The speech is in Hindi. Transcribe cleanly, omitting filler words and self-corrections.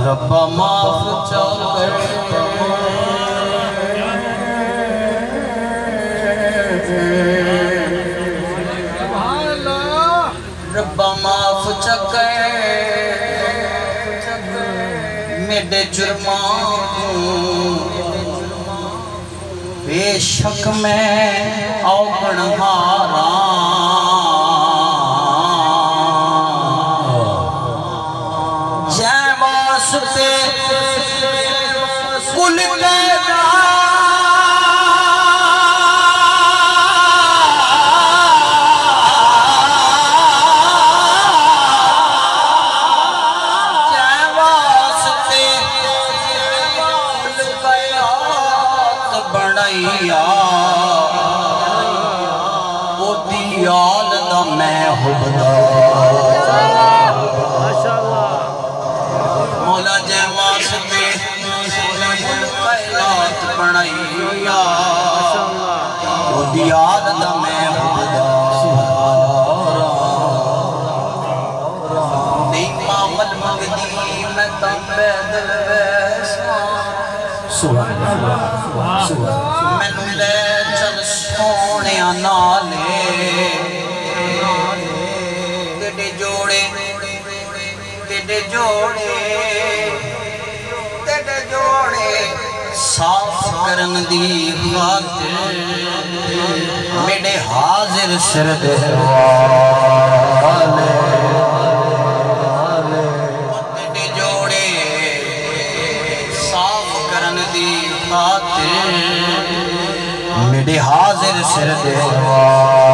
रब्बा माफ कर, रब्बा माफ कर मेरे जुर्मा, बेशक मैं औगण हारा जै वास्ते कुल मैं मौला जै वास्ते कैलात बनाइया ओदी आदत मैं नहीं मामल मंगदी मैं तो पैदल वैसा मैनू ले चल सोने नाले तेरे जोड़े साफ करन दी खातिर मेरे हाजिर सिर दे वाले तेरे जोड़े साफ करन दी खातिर मेरे हाजिर सिर दे वाले